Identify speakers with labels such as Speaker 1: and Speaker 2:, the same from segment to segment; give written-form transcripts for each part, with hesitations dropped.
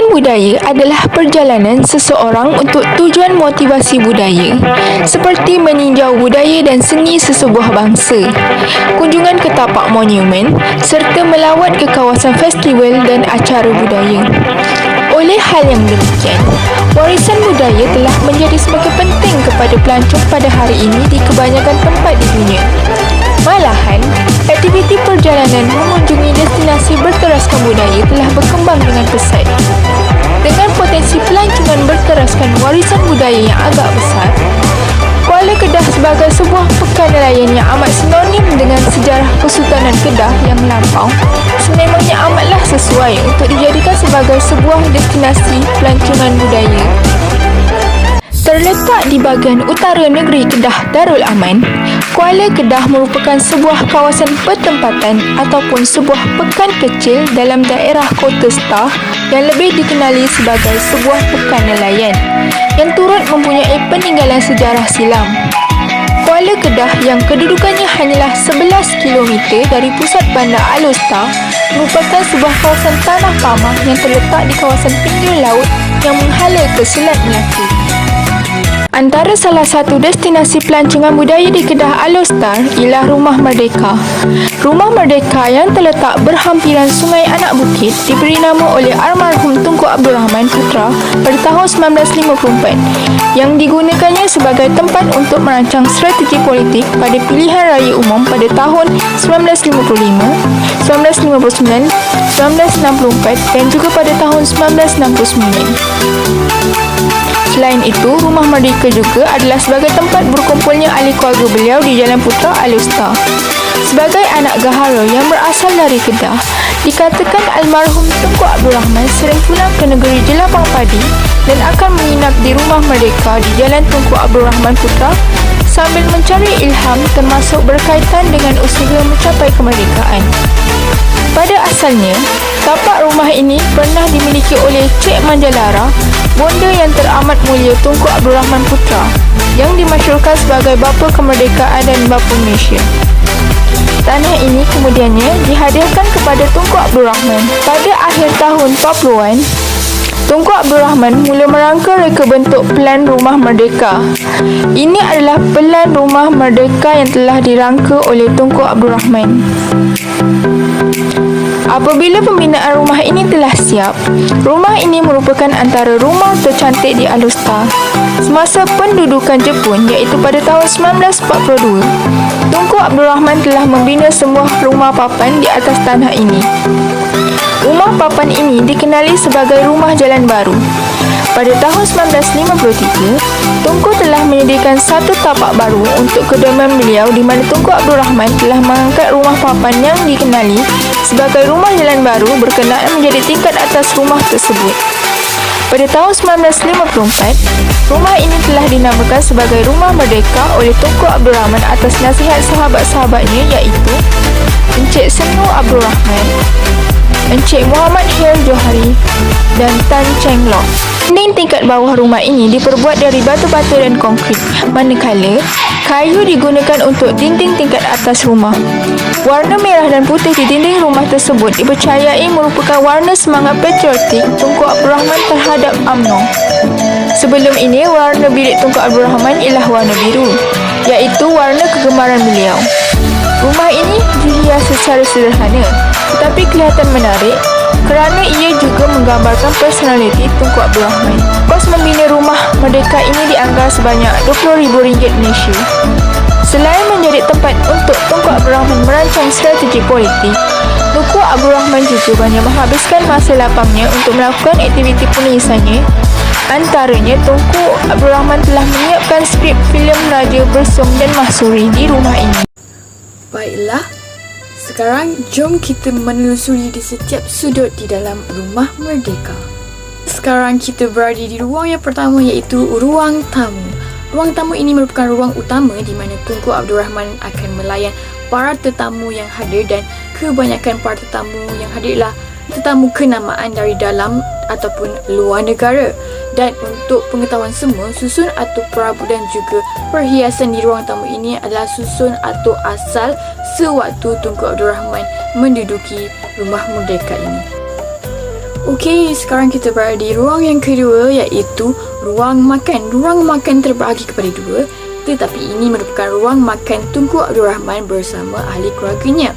Speaker 1: Kunjungan budaya adalah perjalanan seseorang untuk tujuan motivasi budaya, seperti meninjau budaya dan seni sesebuah bangsa, kunjungan ke tapak monumen, serta melawat ke kawasan festival dan acara budaya. Oleh hal yang demikian, warisan budaya telah menjadi semakin penting kepada pelancong pada hari ini di kebanyakan tempat di dunia. Malahan, aktiviti perjalanan mengunjungi destinasi berteraskan budaya telah berkembang dengan pesat. Dengan potensi pelancongan berteraskan warisan budaya yang agak besar, Kuala Kedah sebagai sebuah pekan nelayan yang amat sinonim dengan sejarah Kesultanan Kedah yang lampau, sememangnya amatlah sesuai untuk dijadikan sebagai sebuah destinasi pelancongan budaya. Terletak di bahagian utara negeri Kedah Darul Aman, Kuala Kedah merupakan sebuah kawasan pertempatan ataupun sebuah pekan kecil dalam daerah Kota Star yang lebih dikenali sebagai sebuah pekan nelayan yang turut mempunyai peninggalan sejarah silam. Kuala Kedah yang kedudukannya hanyalah 11 km dari pusat bandar Alor Star merupakan sebuah kawasan tanah pamah yang terletak di kawasan pinggir laut yang menghala ke Selat Melaka. Antara salah satu destinasi pelancongan budaya di Kedah Alor Star ialah Rumah Merdeka. Rumah Merdeka yang terletak berhampiran Sungai Anak Bukit diberi nama oleh almarhum Tunku Abdul Rahman Putra pada tahun 1954 yang digunakannya sebagai tempat untuk merancang strategi politik pada pilihan raya umum pada tahun 1955, 1959, 1964 dan juga pada tahun 1969. Selain itu, Rumah Merdeka juga adalah sebagai tempat berkumpulnya ahli keluarga beliau di Jalan Putra Alor Star. Sebagai anak gahara yang berasal dari Kedah, dikatakan almarhum Tunku Abdul Rahman sering pulang ke negeri Jelapang Padi dan akan menginap di Rumah Merdeka di Jalan Tunku Abdul Rahman Putra sambil mencari ilham termasuk berkaitan dengan usaha mencapai kemerdekaan. Pada asalnya, tapak rumah ini pernah dimiliki oleh Cik Manjalara, bonda yang teramat mulia Tunku Abdul Rahman Putra, yang dimasyhurkan sebagai bapa kemerdekaan dan bapa Malaysia. Tanah ini kemudiannya dihadiahkan kepada Tunku Abdul Rahman. Pada akhir tahun 40-an, Tunku Abdul Rahman mula merangka reka bentuk pelan Rumah Merdeka. Ini adalah pelan Rumah Merdeka yang telah dirangka oleh Tunku Abdul Rahman. Apabila pembinaan rumah ini telah siap, rumah ini merupakan antara rumah tercantik di Alor Star. Semasa pendudukan Jepun iaitu pada tahun 1942, Tunku Abdul Rahman telah membina sebuah rumah papan di atas tanah ini. Rumah papan ini dikenali sebagai Rumah Jalan Baru. Pada tahun 1953, Tunku telah menyediakan satu tapak baru untuk kediaman beliau di mana Tunku Abdul Rahman telah mengangkat rumah papan yang dikenali sebagai Rumah Jalan Baru berkenaan menjadi tingkat atas rumah tersebut. Pada tahun 1954, rumah ini telah dinamakan sebagai Rumah Merdeka oleh Tunku Abdul Rahman atas nasihat sahabat-sahabatnya iaitu Encik Senu Abdul Rahman, Encik Muhammad Hir Johari dan Tan Cheng Lock. Dinding tingkat bawah rumah ini diperbuat dari batu bata dan konkrit, manakala kayu digunakan untuk dinding tingkat atas rumah. Warna merah dan putih di dinding rumah tersebut dipercayai merupakan warna semangat patriotik Tunku Abdul Rahman terhadap UMNO. Sebelum ini, warna bilik Tunku Abdul Rahman ialah warna biru, iaitu warna kegemaran beliau. Rumah ini dihias secara sederhana, tetapi kelihatan menarik kerana ia juga menggambarkan personaliti Tunku Abdul Rahman. Kos membina Rumah Merdeka ini dianggar sebanyak RM20,000 Malaysia. Selain menjadi tempat untuk Tunku Abdul Rahman merancang strategi politik, Tunku Abdul Rahman juga banyak menghabiskan masa lapangnya untuk melakukan aktiviti penulisannya. Antaranya, Tunku Abdul Rahman telah menyiapkan skrip filem radio Bersum dan Mahsuri di rumah ini.
Speaker 2: Baiklah, sekarang jom kita menelusuri di setiap sudut di dalam Rumah Merdeka. Sekarang kita berada di ruang yang pertama iaitu ruang tamu. Ruang tamu ini merupakan ruang utama di mana Tunku Abdul Rahman akan melayan para tetamu yang hadir dan kebanyakan para tetamu yang hadir ialah tetamu kenamaan dari dalam ataupun luar negara. Dan untuk pengetahuan semua, susun atau perabot dan juga perhiasan di ruang tamu ini adalah susun atau asal sewaktu Tunku Abdul Rahman menduduki Rumah Merdeka ini. Okey, sekarang kita berada di ruang yang kedua, iaitu ruang makan. Ruang makan terbahagi kepada dua, tetapi ini merupakan ruang makan Tunku Abdul Rahman bersama ahli keluarganya.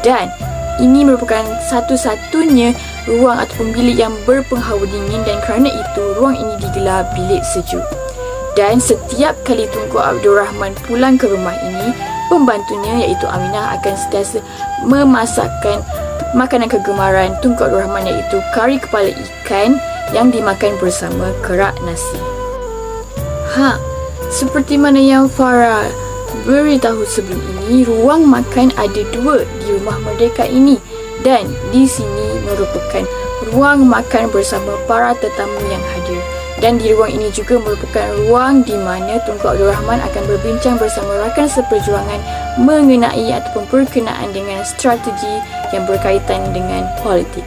Speaker 2: Dan ini merupakan satu-satunya ruang ataupun bilik yang berpenghawa dingin, dan kerana itu ruang ini digelar bilik sejuk. Dan setiap kali Tunku Abdul Rahman pulang ke rumah ini, pembantunya iaitu Aminah akan sentiasa memasakkan makanan kegemaran Tunku Abdul Rahman, iaitu kari kepala ikan yang dimakan bersama kerak nasi. Seperti mana yang Farah beritahu sebelum ini, ruang makan ada dua di Rumah Merdeka ini, dan di sini merupakan ruang makan bersama para tetamu yang hadir. Dan di ruang ini juga merupakan ruang di mana Tunku Abdul Rahman akan berbincang bersama rakan seperjuangan mengenai ataupun berkenaan dengan strategi yang berkaitan dengan politik.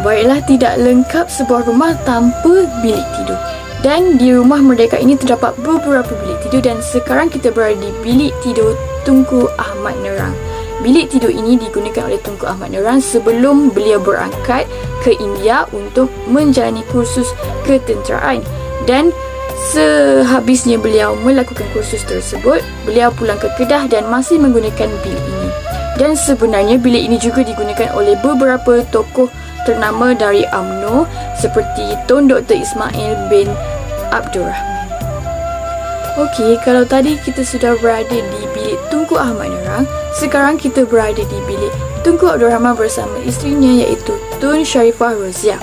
Speaker 2: Baiklah, tidak lengkap sebuah rumah tanpa bilik tidur. Dan di Rumah Merdeka ini terdapat beberapa bilik tidur, dan sekarang kita berada di bilik tidur Tunku Ahmad Nerang. Bilik tidur ini digunakan oleh Tunku Ahmad Nerang sebelum beliau berangkat ke India untuk menjalani kursus ketenteraan. Dan sehabisnya beliau melakukan kursus tersebut, beliau pulang ke Kedah dan masih menggunakan bilik ini. Dan sebenarnya bilik ini juga digunakan oleh beberapa tokoh ternama dari UMNO seperti Tun Dr. Ismail bin Abdul Rahman. Okey, kalau tadi kita sudah berada di bilik Tunku Ahmad Nerang, sekarang kita berada di bilik Tunku Abdul Rahman bersama isterinya, iaitu Tun Sharifah Roziah.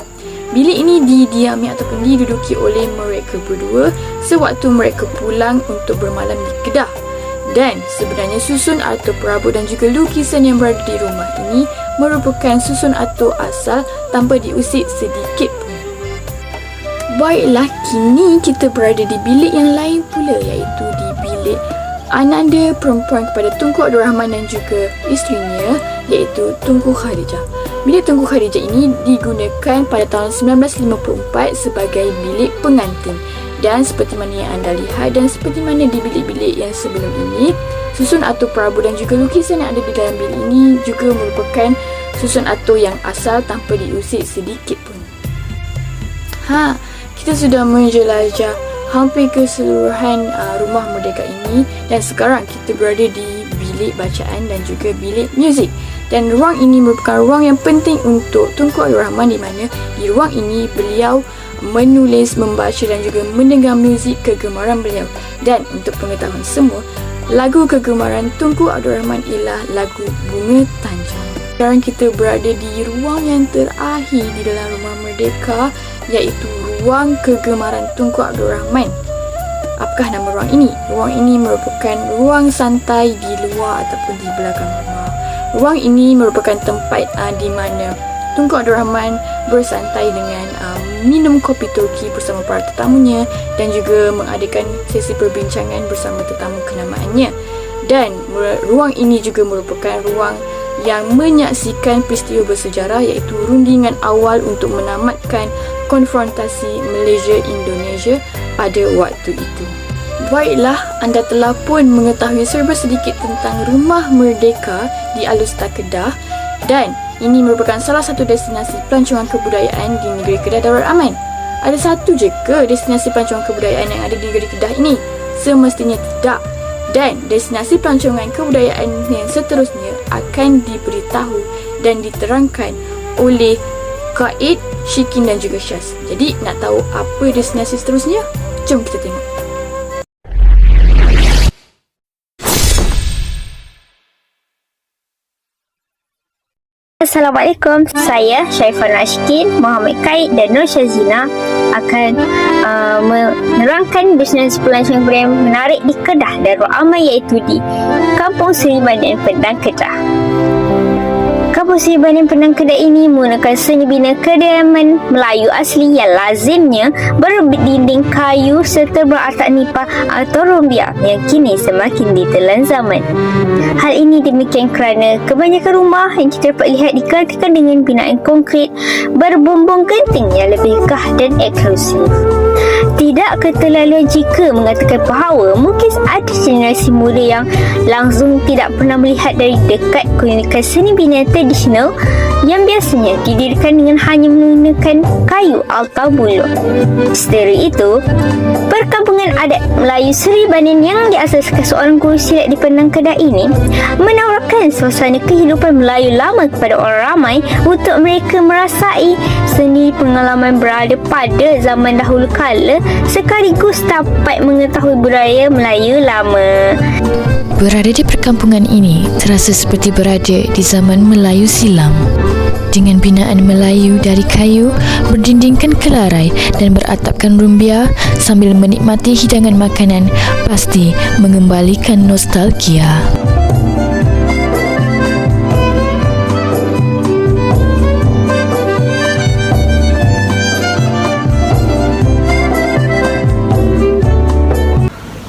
Speaker 2: Bilik ini didiami ataupun diduduki oleh mereka berdua sewaktu mereka pulang untuk bermalam di Kedah. Dan sebenarnya susun atau perabot dan juga lukisan yang berada di rumah ini merupakan susun atau asal tanpa diusik sedikit pun. Baiklah, kini kita berada di bilik yang lain pula, iaitu di bilik ananda perempuan kepada Tunku Abdul Rahman dan juga isterinya, iaitu Tunku Khadijah. Bilik Tunku Khadijah ini digunakan pada tahun 1954 sebagai bilik pengantin. Dan seperti mana yang anda lihat dan seperti mana di bilik-bilik yang sebelum ini, susun atau perabot dan juga lukisan yang ada di dalam bilik ini juga merupakan susun atau yang asal tanpa diusik sedikit pun. Kita sudah menjelajah hampir keseluruhan Rumah Merdeka ini, dan sekarang kita berada di bilik bacaan dan juga bilik muzik. Dan ruang ini merupakan ruang yang penting untuk Tunku Abdul Rahman, di mana di ruang ini beliau menulis, membaca dan juga mendengar muzik kegemaran beliau. Dan untuk pengetahuan semua, lagu kegemaran Tunku Abdul Rahman ialah lagu Bunga Tanjung. Sekarang kita berada di ruang yang terakhir di dalam Rumah Merdeka, iaitu ruang kegemaran Tunku Abdul Rahman. Apakah nama ruang ini? Ruang ini merupakan ruang santai di luar ataupun di belakang rumah. Ruang ini merupakan tempat di mana Tunku Abdul Rahman bersantai dengan minum kopi Turki bersama para tetamunya dan juga mengadakan sesi perbincangan bersama tetamu kenamaannya. Dan ruang ini juga merupakan ruang yang menyaksikan peristiwa bersejarah, iaitu rundingan awal untuk menamatkan konfrontasi Malaysia-Indonesia pada waktu itu. Baiklah, anda telah pun mengetahui serba sedikit tentang Rumah Merdeka di Alustar Kedah, dan ini merupakan salah satu destinasi pelancongan kebudayaan di negeri Kedah Darul Aman. Ada satu je ke destinasi pelancongan kebudayaan yang ada di negeri Kedah ini? Semestinya tidak. Dan destinasi pelancongan kebudayaan yang seterusnya akan diberitahu dan diterangkan oleh Kaid, Syikin dan juga Syaz. Jadi nak tahu apa destinasi seterusnya? Jom kita tengok.
Speaker 3: Assalamualaikum, saya Syaifah Nashikin, Muhammad Kaid dan Nur Syazina akan menerangkan destinasi pelancongan kebudayaan menarik di Kedah Darul Aman, iaitu di Kampung Seri Bandar Padang, Kedah. Kampung Seri Bandar Padang, Kedah ini menggunakan seni bina kediaman Melayu asli yang lazimnya berdinding kayu serta beratap nipah atau rumbia yang kini semakin ditelan zaman. Hal ini demikian kerana kebanyakan rumah yang kita dapat lihat dikerjakan dengan binaan konkrit berbumbung genting yang lebih gah dan eksklusif. Tidak keterlaluan jika mengatakan bahawa mungkin ada generasi muda yang langsung tidak pernah melihat dari dekat keunikan seni binaan tradisional yang biasanya didirikan dengan hanya menggunakan kayu atau buluh. Setelah itu, perkampungan adat Melayu Seri Banian yang diasaskan seorang guru silat di Penang Kedah ini menawarkan suasana kehidupan Melayu lama kepada orang ramai untuk mereka merasai seni pengalaman berada pada zaman dahulu kala sekaligus dapat mengetahui budaya Melayu lama.
Speaker 4: Berada di perkampungan ini terasa seperti berada di zaman Melayu silam. Dengan binaan Melayu dari kayu, berdindingkan kelarai dan beratapkan rumbia sambil menikmati hidangan makanan pasti mengembalikan nostalgia.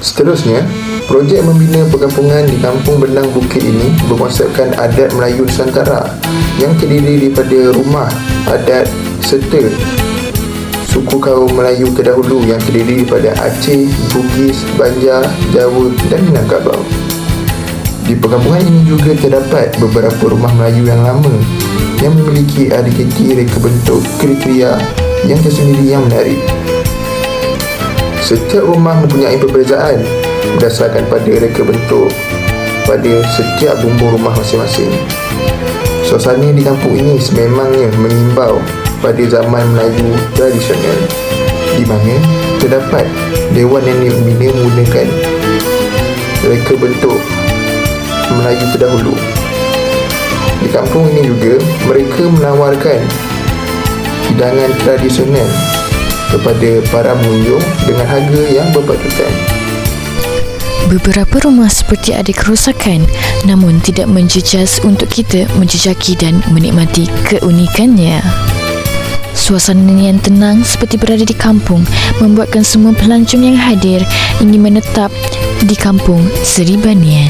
Speaker 5: Seterusnya, projek membina perkampungan di Kampung Benang Bukit ini berkonsepkan adat Melayu Nusantara yang terdiri daripada rumah adat serta suku kaum Melayu terdahulu yang terdiri daripada Aceh, Bugis, Banjar, Jawa dan Minangkabau. Di perkampungan ini juga terdapat beberapa rumah Melayu yang lama yang memiliki aktiviti reka bentuk kriteria yang tersendiri yang menarik. Setiap rumah mempunyai perbezaan berdasarkan pada reka bentuk pada setiap bumbung rumah masing-masing. Suasana di kampung ini sememangnya mengimbau pada zaman Melayu tradisional, di mana terdapat Dewan Nenek Membina menggunakan reka bentuk Melayu terdahulu. Di kampung ini juga mereka menawarkan hidangan tradisional kepada para pengunjung dengan harga yang berpatutan.
Speaker 4: Beberapa rumah seperti ada kerosakan, namun tidak menjejas untuk kita menjejaki dan menikmati keunikannya. Suasana yang tenang seperti berada di kampung membuatkan semua pelancong yang hadir ingin menetap di Kampung Seri Banian.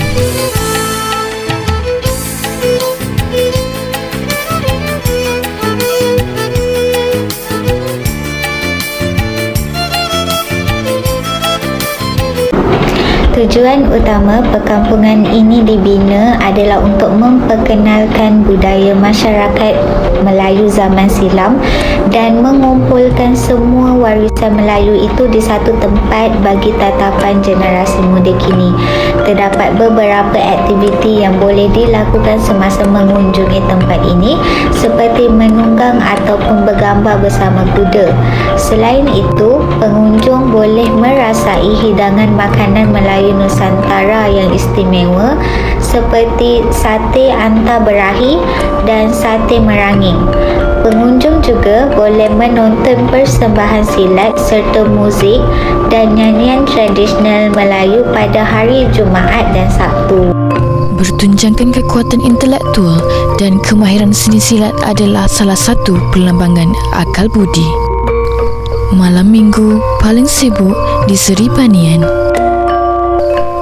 Speaker 3: Tujuan utama perkampungan ini dibina adalah untuk memperkenalkan budaya masyarakat Melayu zaman silam dan mengumpulkan semua warisan Melayu itu di satu tempat bagi tatapan generasi muda kini. Terdapat beberapa aktiviti yang boleh dilakukan semasa mengunjungi tempat ini seperti menunggang ataupun bergambar bersama kuda. Selain itu, pengunjung boleh merasai hidangan makanan Melayu Nusantara yang istimewa seperti sate anta berahi dan sate meranging. Pengunjung juga boleh menonton persembahan silat serta muzik dan nyanyian tradisional Melayu pada hari Jumaat dan Sabtu.
Speaker 4: Bertunjangkan kekuatan intelektual dan kemahiran seni silat adalah salah satu perlambangan akal budi. Malam Minggu paling sibuk di Seri Banian.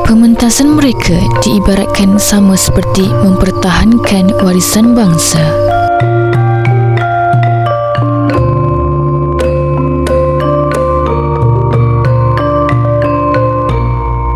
Speaker 4: Pementasan mereka diibaratkan sama seperti mempertahankan warisan bangsa.